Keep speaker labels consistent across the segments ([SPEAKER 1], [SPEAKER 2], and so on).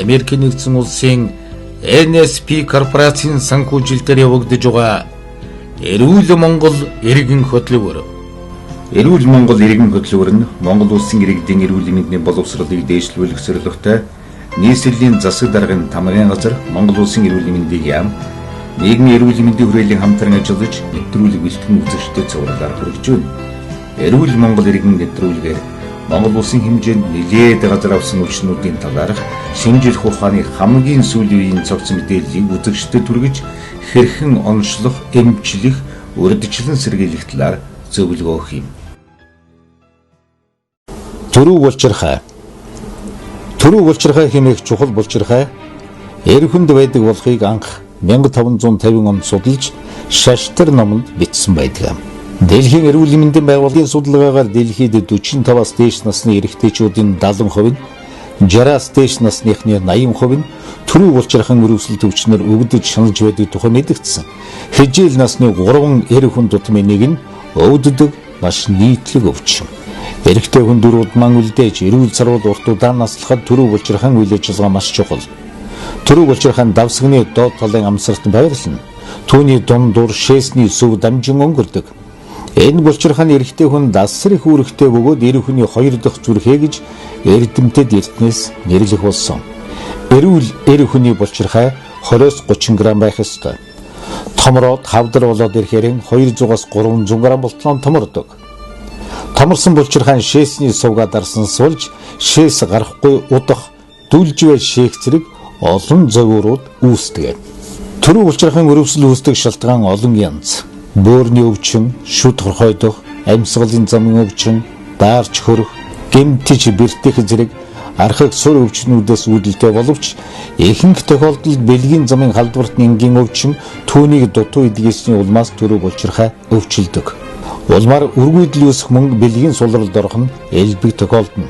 [SPEAKER 1] Америк нэгдсэн улсын NSP корпорацийн санхүүжилтээр явагдаж байгаа Эрүүл Монгол иргэн хөтөлбөр. Эрүүл Монгол иргэн хөтөлбөр нь Монгол улсын иргэдийн эрүүл мэндийн боловсролыг дээшлүүлэх зорилготой нийслэлийн засаг даргын тамгын газар Монгол улсын эрүүл мэндийн яам нийгмийн эрүүл мэндийн хүрээлэн хамтран ажиллаж нэвтрүүлэг бэлтгэн үзэгчдэд цувралаар хүргэж байна. Эрүүл Монгол иргэн нэвтрүүлгээр Монгол улсын хэмжээнд нэлээд газар авсан үйлчнүүдийн талаарх шинжлэх ухааны хамгийн сүүлийн үеийн цогц мэдээллийг үзэгчдэд хүргэж хэрхэн онцлох, эмчлэх, урьдчилан сэргийлэх талаар зөвлөгөө өгөх юм. Төрөв булчирхай. Төрөв булчирхай хэмээх чухал булчирхай эрхэнд байдаг болохыг анх 1550 онд судалж Шаштар номонд бичсэн байдаг. Дэлхийн эрүүл мэндийн байгууллагын судалгаагаар дэлхийд 45-аас дээш насны эрэгтэйчүүдийн 70%, 60-аас дээш насныхны 80% нь төрөв булчирхан өрөвсөлт өвчнөр өвдөж шаналж байдаг тухай мэдэгдсэн. Хижээл насны 3 эрх хүн тутмын нэг нь өвддөг маш нийтлэг өвчин. Эрэгтэй хүн 4 удман үлдээж эрүүл сарвал урт удаан наслахад төрөв булчирхан үйл ажиллагаа маш чухал. Төрөв булчирхан давсганы доод талын амсарт байрлана. Түүний дундуур шээсний сүв дамжин өнгөрдөг. Энэ булчирхааны эрэгтэй хүн дасар их үүрэгтэй бөгөөд эрх хүний 2 дахь зүрхээ гэж эрдэмтэд эртнээс нэрлэх болсон. Эрүүл эрх хүний булчирхай 20-30 г байх ёстой. Томроод хавдар болоод ирэхээр 200-аас 300 г болтлон томордог. Томорсон булчирхай шээсний сувгаа дарсан суулж шээс гарахгүй удах дүлжвэ шээх зэрэг олон зөвөрүүд үүсдэг. Төрөв булчирхайн өрөвсөл үүсдэг шалтгаан олон янз. Бөөрийн өвчин, шүд хорхойдох, амьсгалын замын өвчин, даарч хөрөх, гэмтэж бэртэх зэрэг архаг сур өвчнүүдээс үүдэлтэй боловч ихэнх тохиолдолд бэлгийн замын халдварт энгийн өвчин түүнийг дутуу эдгээсний улмаас төрөв булчирхай өвчлөдөг. Улмаар үргүйдэл үүсэх мөн бэлгийн сулралд орох нь элбэг тохиолдно.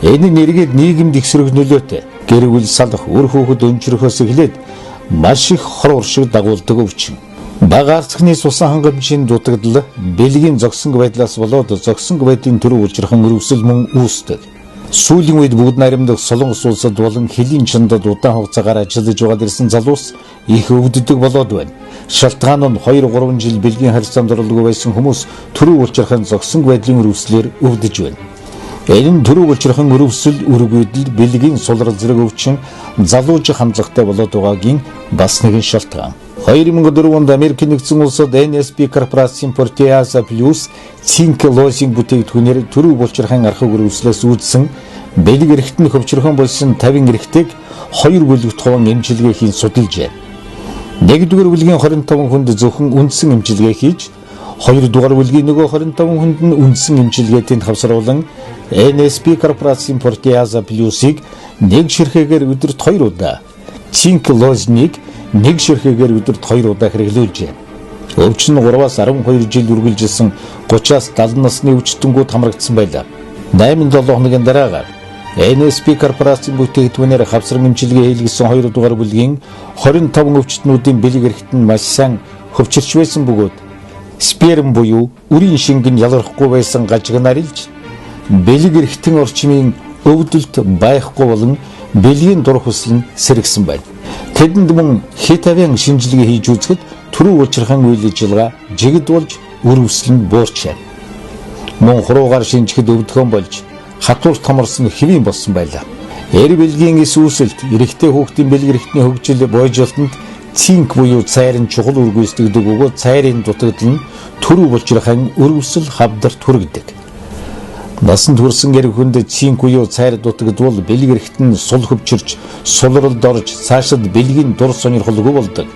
[SPEAKER 1] Энэ нэргээд нийгэмд их сөрөг нөлөөтэй. Гэр бүл салах, үр хүүхэд өнчрөхөөс эхлээд маш их хор уршиг дагуулдаг өвчин. Бага арцхны сусан хангамжийн дутагдал бэлгийн зогсонг байдлаас болоод зогсонг байдлын төрөв булчирхан өрөвсөл мөн үүсдэг. Сүүлийн үед бүгд найрамдах Солонгос улсад болон Хилийн чандад удаан хугацаагаар ажиллаж байгаад ирсэн залуус их өвддөг болоод байна. Шалтгаан нь 2-3 жил бэлгийн харьцаанд оролцоогүй байсан хүмүүс төрөв булчирхан зогсонг байдлын өрөвслөөр өвдөж байна. Энэ төрөв булчирхан өрөвсөл үргүйдэл бэлгийн сулрал зэрэг өвчин залуужих хандлагатай болоод байгаагийн бас нэгэн шалтгаан. 2004 онд Америк нэгдсэн улсад NSP корпорацийн Proteasa Plus цинк лозинг бүтээгдэхүүнээр төрөв булчирхан архаг өрөвслөөс үүдсэн бэлэг эрэгтэн хөвчрөхөн болсон 50 эрэгтэйг 2 бүлэгт хуван эмчилгээ хийн судалжээ. 1-р бүлгийн 25 хүнд зөвхөн үндсэн эмчилгээ хийж 2-р бүлгийн нөгөө 25 хүнд нь үндсэн эмчилгээтэнд хавсруулан NSP корпорацийн Proteasa Plus-ыг нэг ширхээгээр өдөрт 2 удаа, цинк лозиныг нэг ширхээгээр өдөрт 2 удаа хэрэглүүлжээ. Өвчин 3-аас 12 жил үргэлжилсэн 30-аас 70 насны өвчтөнгүүд хамрагдсан байлаа. 8-7 хоногийн дараагаар NSP корпорацийн бүтээгдэхүүнээр хавсран эмчилгээ хийлгэсэн 2-р бүлгийн 25 өвчтнүүдийн бэлэг эрхтэн маш сайн хөвчөрч байсан бөгөөд сперм буюу үрийн шингэн ялгархгүй байсан гажигнаар илж бэлэг эрхтэн орчмын өвдөлт байхгүй болон бэлгийн дур хүсэл нь сэргсэн байна. Тэдэнд мөн хит авян шинжилгээ хийж үзэхэд төрөв булчирхан үйл ажиллагаа жигд болж өрөвсөл нь буурчээ. Мөн хуруугаар шинжихэд өвдгөн болж хатуур томорсон хэвийн болсон байлаа. Эр бэлгийн эс үүсэлт эрэгтэй хүүхдийн бэлэг эрхтний хөгжил бойжолтонд цинк буюу цайрын чухал үр гүйцэтгэдэг бөгөөд цайрын дутагдал нь төрөв булчирхан өрөвсөл хавдарт хүргэдэг. Насанд хүрсэн эрх хүнд цинк буюу цайр дутагдвал бэлэг эрхтэн сул хөвчөрч сулралд орж цаашид бэлгийн дур сонирхолгүй болдог.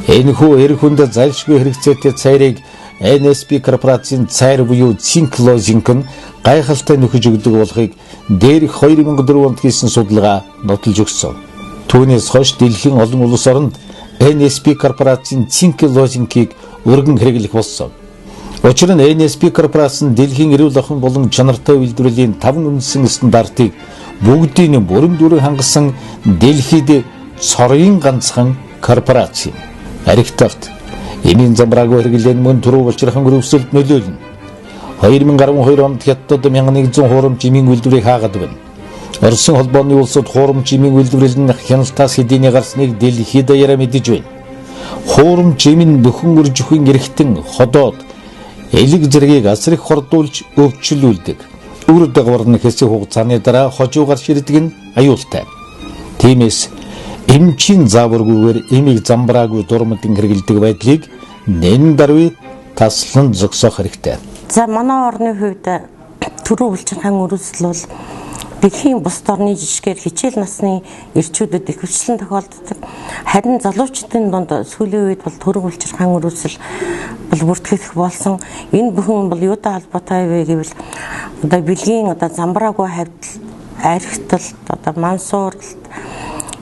[SPEAKER 1] Энэхүү эрх хүнд зайлшгүй хэрэгцээтэй цайрыг NSP корпорацийн цайр буюу Zinc Losing нь гайхалтай нөхөж өгдөг болохыг дээрх 2004 онд хийсэн судалгаа нотолж өгсөн. Түүнээс хойш дэлхийн олон улс оронд NSP корпорацийн Zinc Losing-ийг өргөн хэрэглэх болсон. Учир нь NSP корпорац нь дэлхийн эрүүл ахуйн болон чанартай үйлдвэрлэлийн 5 үндсэн стандартыг бүгдийг бүрэн дүрэн хангасан дэлхийд цорын ганцхан корпорац юм. Аригталт эмийн замбраагүй хэрэглэн мөн түрүү болчирхан өрөвсөлд нөлөөлнө. 2012 онд Хятадд 1100 хуурамч эмийн үйлдвэрийг хаагаад байна. Оросын холбооны улсууд хуурамч эмийн үйлдвэрлэл нь хяналтаас хэдийний гарсныг дэлхийд даяараа мэдэж байна. Хуурамч эмийн нөхөн үрж өхөн эргэтэн ходоод элэг зэргийг асар их хордуулж өвчлүүлдэг. Үр дагавар нь хэсэг хугацааны дараа хожуугаар ширдэг нь аюултай. Тиймээс эмчийн зааваргүйгээр эмийг замбраагүй дурмадын хэрэгэлдэг байдлыг нэн даруй таслан зогсоох хэрэгтэй.
[SPEAKER 2] За манай орны хувьд түрүү булчирхайн өрөөсөл бол дэлхийн бусад орны жижигэр хичээл насны эрчүүдэд их хүчлэн тохиолддог. Харин залуучдын дунд сүүлийн үед бол түрүү булчирхайн өрөөсөл бол бүртгэх болсон. Энэ бүхэн бол юутай холбоотой вэ гэвэл одоо бэлгийн одоо замбраагүй хавьтал, архитал, одоо мансуурлалт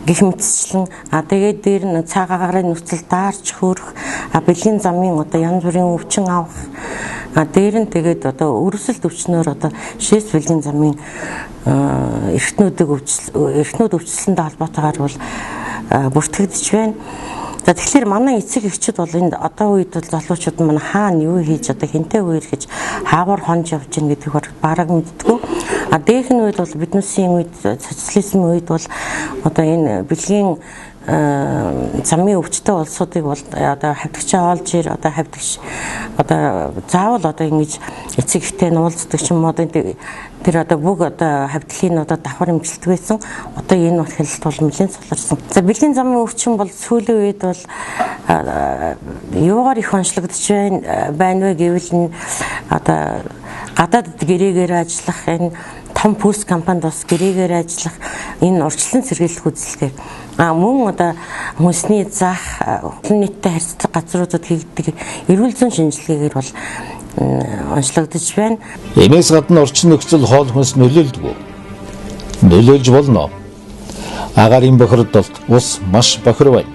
[SPEAKER 2] гэх мэтчлэн тэгээд дээр нь цагаагаар нөхцөл даарч хөрөх бэлгийн замын одоо янз бүрийн өвчин авах дээр нь тэгээд одоо өрөвсөлт өвчнөөр одоо шээс бэлгийн замын эрхтнүүд өвчлөлтөнд холбоотойгоор бол бүртгэгдэж байна. За тэгэхээр манай эцэг эхчүүд бол энэ одоо үед бол залуучууд маань хаана юу хийж одоо хинтээ үер гэж хаагуур хонж явж гин гэдгийг бараг мэддэггүй. Дээрх нь үед бол биднээсийн үед социализмын үед бол одоо энэ бэлгийн замын өвчтөй улсуудыг бол одоо хавьдагчаа олж ир одоо хавьдагч одоо заавал одоо ингэж эцэг ихтэй нуулцдаг ч юм уу тэр одоо бүх одоо хавьдлын одоо давхар хэмжилдэг байсан. Одоо энэ бол хэлэлт бол нэлээд суларсан. За бэлгийн замын өвчин бол сүүлийн үед бол юугаар их онцлогдож байна вэ гэвэл одоо гадаадд гэрээгээр ажиллах энэ том пүүс компанид бас гэрээгээр ажиллах энэ урьдчилан сэргийлэх үзэлтэй. Мөн одоо хүнсний заах нийттэй харьцдаг газруудад хийгдэг эрүүл зүйн шинжилгээгээр бол онцлогдож байна.
[SPEAKER 1] Энээс гадна орчин нөхцөл хоол хүнс нөлөөлдөг. Нөлөөлж болно. Агаарын бохирдолд ус маш бохир байна.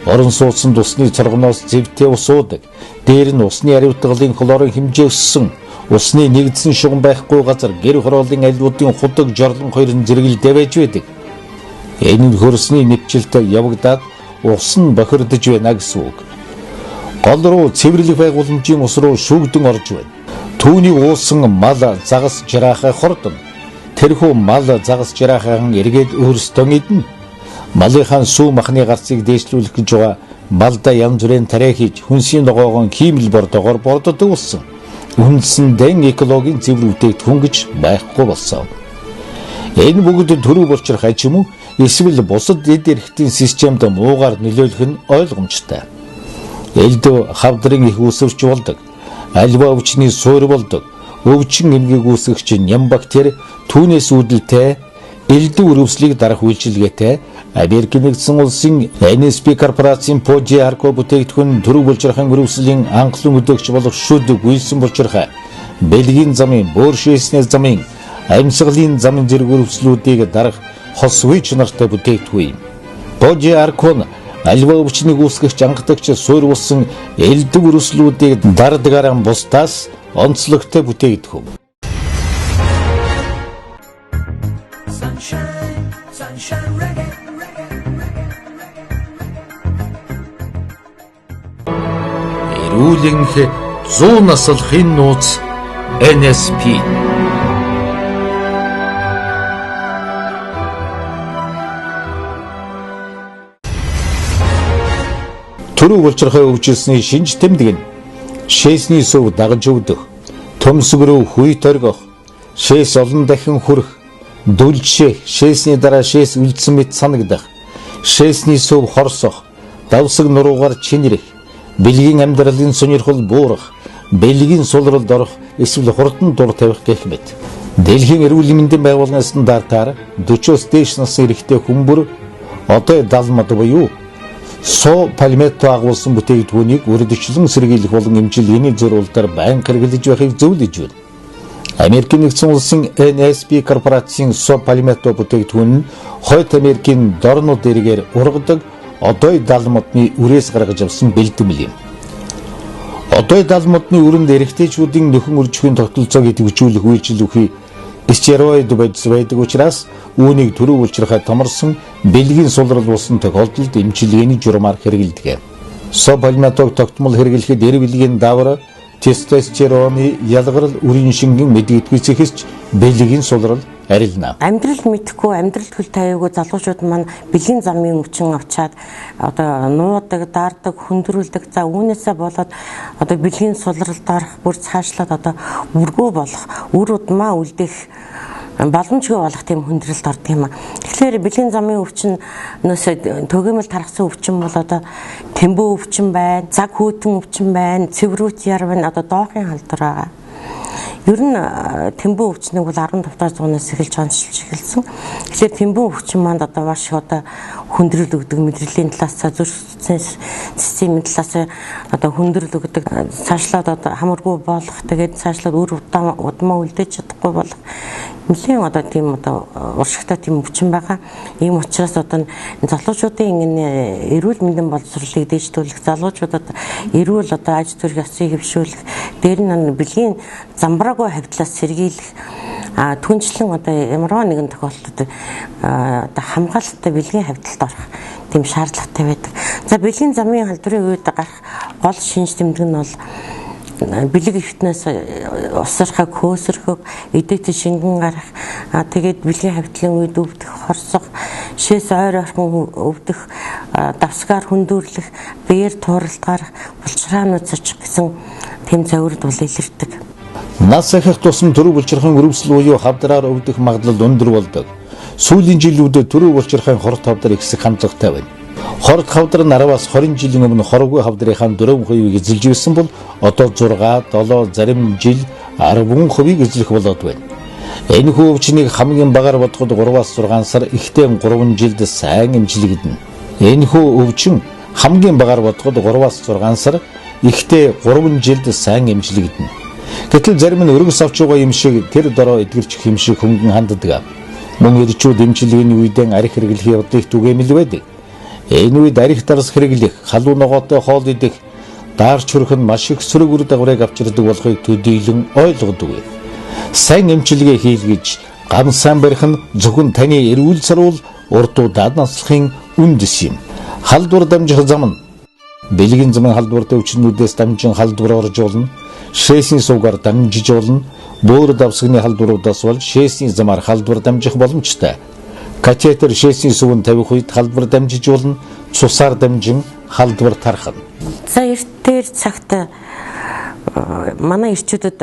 [SPEAKER 1] Орон сууцнд усны цоргоноос зэвтэй ус уудаг. Дээр нь усны ариутгалын хлорын хэмжээ өссөн. Усны нэгдсэн шугам байхгүй газар гэр хорооллын айлуудын худаг жорлон хоёр нь зэрэгэлдэй байж байдаг. Энэ нь хөрсний нэвчлэлтэй явагдаад ус нь бохирдож байна гэсэн үг. Гол руу цэвэрлэх байгууламжийн ус руу шүүгдэн орж байна. Түүнийг уусан мал загас жираахай хордоно. Тэрхүү мал загас жираахайхан эргээд өөрсдөө идэнэ. Малынхаа сүү махны гарцыг дээшлүүлэх гэж байгаа малда янз бүрийн тариа хийж хүнсийн ногоогоо хиймэл бордоогоор борддог болсон. Үндсэндээ экологийн цэвэр бүтээгдэхүүн гэж байхгүй болсон. Энэ бүгд төрөв болчрах аж юм уу? Эсвэл бусад эд эрхтийн системд муугаар нөлөөлөх нь ойлгомжтой. Элдв хавдрын их үүсвэрч болдог. Альва өвчний суур болдог. Өвчин эмгээг үүсгэгч ням бактери түүнээс үүдэлтэй элдв өрөвслийг дарах үйлчилгээтэй Америк нэгдсэн улсын NSP корпорацийн Poggi Arco бүтээгдэхүүн төрөв булчирхайн өрөвслийн анхлын өдөөгч болох шүдэг үйлсэн булчирхай Бэлгийн замын Бөөршээсний замын амьсгалын замын зэрэг өрөвслүүдийг дарах хос үе чанартай бүтээгдэхүүн юм. Poggi Arco нь альва өвчнийг үүсгэгч ангадагч суур болсон элдв өрөвслүүдийг дардагаараа бусдаас онцлогтой бүтээгдэхүүн. Эрүүлэнх 100 наслахын нууц NSP. Төрөв булчирхай өвчилсний шинж тэмдэг нь шээсний сүв дагаж өгдөх, төмсг рүү хүйт оргих, шээс олон дахин хүрэх, дүлжих, шээсний дараа шээс үлдсэн мэт санагдах, шээсний сүв хорсох, давсаг нуруугаар чинэрэх, бэлгийн амьдралын сонирхол буурах, бэлгийн сулралд орох, эсвэл хурдан дур тавих гэх мэт. Дэлхийн эрүүл мэндийн байгууллагын стандартаар 40-с дээш насны эрэгтэй хүн бүр одоо далмад буюу Соо пальметто агуулсан бүтээгдэхүүнийг үрдэгчлэн сэргийлэх болон эмчилгээний зориулалтаар байнга хэрэглэж байхыг зөвлөж байна. Америкийн нэгдсэн улсын NSP корпорацийн соо пальметто бүтээгдэхүүн нь Хойд Америкийн дорнод эргээр ургадаг одой дал модны үрээс гаргаж авсан бэлтгэл юм. Одой дал модны үрэнд эрэгтэйчүүдийн нөхөн үржихийн тогтолцоог идэвхжүүлэх үйлчил үхий стероид байдаг учраас үүнийг төрөв улчирхай томорсон бэлгийн сулрал болсон тохиолдолд эмчилгээний журмаар хэрэгэлдэг. Соо пальметог тогтмол хэрэглэхэд эр бэлгийн давар, тестостероны ялгарл, үрийн шингэн мэдэгдэхүйц ихсч бэлгийн сулрал арилна.
[SPEAKER 2] Амьдрал мэдхгүй, амьдрал хөл тавиагүй залуучууд маань бэлгийн замын өвчин авчаад одоо нуудаг, даардаг, хүндрүүлдэг. За үүнээсээ болоод одоо бэлгийн сулралд орох, бүр цаашлаад одоо үргөө болох, үр удмаа үлдэх боломжгүй болох тийм хүндрэлд ордог юм а. Тэгэхээр бэлгийн замын өвчнөөс төгөөмөл тархсан өвчин бол одоо тэмбүү өвчин байна, цаг хөтөн өвчин байна, цэврүүт яр байна, одоо доохын халдвар байгаа. Ер нь тэмбүү өвчнийг бол 15 дахь зуунаас эхэлж онцлж эхэлсэн. Тэгэхээр тэмбүү өвчин манд одоо маш их одоо хүндрэл өгдөг, мэдрэлийн талаас, зүрх системийн талаас одоо хүндрэл өгдөг, цаашлаад одоо хамаргүй болох, тэгээд цаашлаад үр удмаа үлдээж чадахгүй болох нэлийн одоо тийм одоо уршигтай тийм өвчин байгаа. Ийм учраас одоо залуучуудын энэ эрүүл мэндийн боловсролыг дэвшүүлэх, залуучуудад эрүүл одоо аж төрх ёсыг хэвшүүлэх, дээр нь бэлгийн замбраагүй хавьтлаас сэргийлэх, түнчлэн одоо ямар нэгэн тохиолдолд одоо хамгаалалттай бэлгийн хавьталд орох тийм шаардлагатай байдаг. За бэлгийн замын халдварын үед гарах гол шинж тэмдэг нь бол бэлэг өвтнөөс усрахаг, хөөсрөхөг, эдэт шингэн гарах, тэгээд бэлгийн хавьтлын үед өвдөх, хорсох, шээс ойр орхон өвдөх, давсгаар хүндүрлэх, биеэр тууралт гарах, булчраанууд цочих гэсэн тэм завирд бол илэрдэг.
[SPEAKER 1] Нас ахих тусам төрөв булчирхайн өрөвсөл буюу хавдраар өвдөх магадлал өндөр болдог. Сүүлийн жилүүдэд төрөв булчирхайн хорт хавдар ихсэх хандлагатай байна. Хорт хавдар нь 10-аас 20 жилийн өмнө хорвгүй хавдрынхаа 4% эзэлж байсан бол одоо 6, 7, зарим жил 10% эзлэх болоод байна. Энэхүү өвчнийг хамгийн багаар бодоход 3-аас 6 сар, ихтэй 3 жилд сайн эмчилэгдэнэ. Энэхүү өвчин хамгийн багаар бодоход 3-аас 6 сар, ихтэй 3 жилд сайн эмчилэгдэнэ. Гэтэл зарим нь өргөс авч байгаа юм шиг тэр дороо эдгэрчих юм шиг хөнгөн ханддаг. Мөн ирчүүд эмчилгээний үедээ арх хэрэглэх явдлыг түгээмэл байдаг. Энэ үед арх дарс хэрэглэх, халуун ногоотой хоол идэх, даарч хөрөх нь маш их сөрөг үр дагаврыг авчирдаг болохыг төдийлөн ойлгодог. Сайн эмчилгээ хийлгэж гам сайн барих нь зөвхөн таны эрүүл сарвал урд удаад наслахын үндэс юм. Халдвар дамжих зам нь бэлгийн замын халдвартай өвчнүүдээс дамжин халдвар орж болно. Шээсийн сувгаар дамжиж болно. Бөөр давсганы халдваруудаас бол шээсийн замаар халдвар дамжих боломжтой. Катетер шээсийн сувын тавих үед халдвар дамжиж болно. Цусаар дамжин халдвар тархана.
[SPEAKER 2] За эртээр цагт манай ирчүүдэд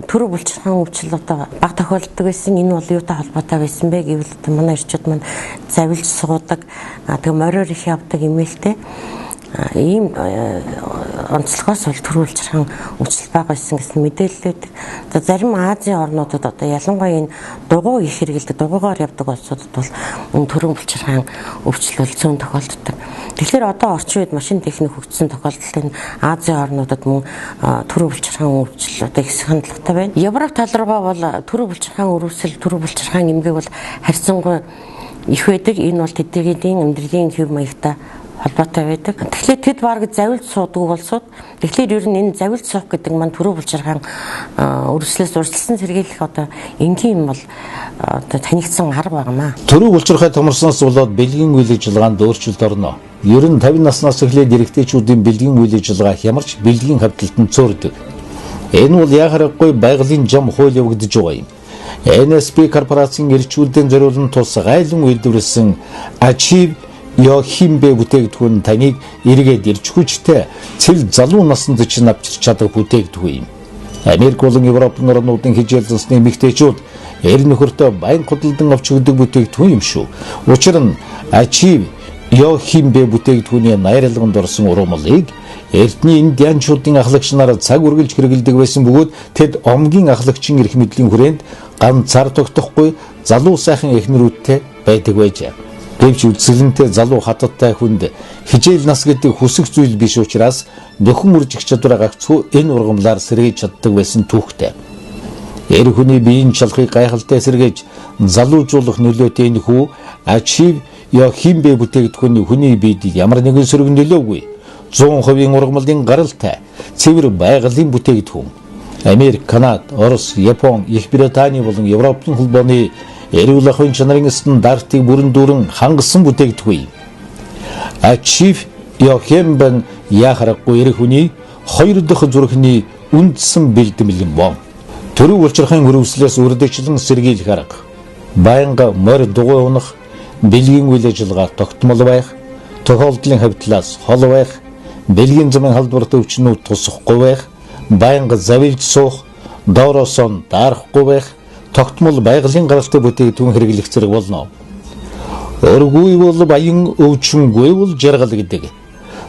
[SPEAKER 2] төрөв булчирхайн өвчл одоо бага тохиолддог байсан. Энэ бол юутай холбоотой байсан бэ гэвэл манай ирчүүд маань завилж суудаг, тэг мориор их явдаг имэйлтэй. Ийм онцлогоос бол төрөв булчирхайн өвчл бага байсан гэсэн мэдээлэл байдаг. За зарим Азийн орнуудад одоо ялангуяа энэ дугуй их хэрэгэлдэг, дугуйгаар явдаг улсуудад бол төрөв булчирхайн өвчл бол зөөн тохиолддог. Тэгэхээр одоо орчин үед машин техник хөгжсөн тохиолдолд энэ Азийн орнуудад мөн төрөв булчирхайн өвчл одоо их хандлагатай байна. Европ тал руугаа бол төрөв булчирхайн өрөвсөл, төрөв булчирхайн эмгэг бол харьцангуй их байдаг. Энэ бол тэдний амьдралын хэв маягтай холбоотой байдаг. Тэгэхээр тэд бараг завилж суудаг улсууд. Тэгэхээр ер нь энэ завилж суух гэдэг маань төрөв булчирхайн өрөвслөөс урьдчилан сэргийлэх одоо энгийн юм бол одоо танигдсан арга байнамаа.
[SPEAKER 1] Төрөв булчирхай томорсноос болоод бэлгийн үйл ажиллагаанд өөрчлөлт орно. Ер нь 50 наснаас эхлээд эрэгтэйчүүдийн бэлгийн үйл ажиллагаа хямарч бэлгийн хавталтанд цөөрдөг. Энэ бол яхаггүй байгалийн зам хууль явагдаж байгаа юм. NSP корпорацийн эрчүүлдэн зориулсан тус гайлан үйлдвэрлэсэн Achieve Химбэ бүтээгдэхүүн таныг эргээд ирж хүчтэй цэл залуу наснд ч авчирч чадах бүтээгдэхүүн юм. Америк болон Европын орнуудын хичээл зансны эмэгтэйчүүд эр нөхөртөө баян худалдан авч өгдөг бүтээгдэхүүн юм шүү. Учир нь Achieve Химбэ бүтээгдэхүүний найрлаганд орсон ургамлыг эртний индианчуудын ахлагч нар цаг үргэлж хэрэгэлдэг байсан бөгөөд тэд омгийн ахлагчийн эрх мэдлийн хүрээнд ганцаар тогтохгүй залуу сайхан эхнэрүүдтэй байдаг байжээ. Гэвч үзэсгэлэнтэй залуу хатадтай хүнд хижээл нас гэдэг хүсэх зүйл биш учраас нөхөн үржих чадвараа гагцхүү энэ ургамлаар сэргийж чаддаг байсан түүхтэй. Эр хүний биеийн чалхыг гайхалтай сэргээж залуужуулах нөлөөтэй энэ хүү ачив Йохимбэ бүтээгдэхүүний хүний биед ямар нэгэн сөрөг нөлөөгүй 100% ургамлын гаралтай цэвэр байгалийн бүтээгдэхүүн. Америк, Канада, Орос, Япон, Их Британи болон Европын холбооны эрүүл ахуйн чанарын стандартыг бүрэн дүүрэн хангасан бүтээгдэхүүн. Ачив Йохимбэн яхарахгүй эр хүний 2 дахь зүрхний үндсэн бэлтгэл юм боо. Төрөв улчирхайн хөрвслээс үрдэгчлэн сэргийлэх арга. Байнга морь дугуй унах, бэлгийн үйл ажиллагаа тогтмол байх, тохиолдлын хавьтлаас хол байх, бэлгийн замын халдварт өвчнүүд тусахгүй байх, байнга завилж суух, доороосон даарахгүй байх, тогтмол байгалийн гаралтай бүтээгдэхүүн хэрэглэх зэрэг болно. Өргөй бол баян, өвчнгүй бол жаргал гэдэг.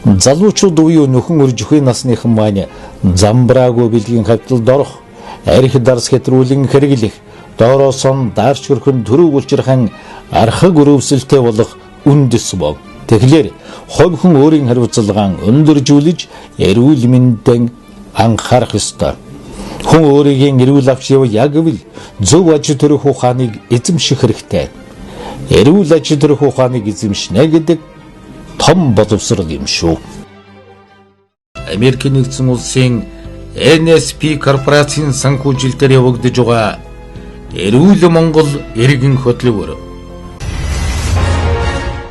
[SPEAKER 1] Залуучууд буюу нөхөн өржихүй насныхан маань замбраагүй бэлгийн хавьталд орох, арх дарс хэтрүүлэн хэрэглэх, доороосон даарч хөрхөн төрөв улчирхан архаг өрөвсөлтэй болох үндэс бов. Тэгэхээр хувь хүн өөрийн хариуцлагаан өндөржүүлж эрүүл мэндэд анхаарах ёстой. Хүн өөрийн эрүүл авч яв яг гэвэл зөв аж төрөх ухааныг эзэмших хэрэгтэй. Эрүүл аж төрөх ухааныг эзэмшнэ гэдэг том боловсрол юм шүү. Америкийн нэгдсэн улсын NSP корпорацийн санхүүжилтээр явагдаж байгаа Эрүүл Монгол иргэн хөтөлбөр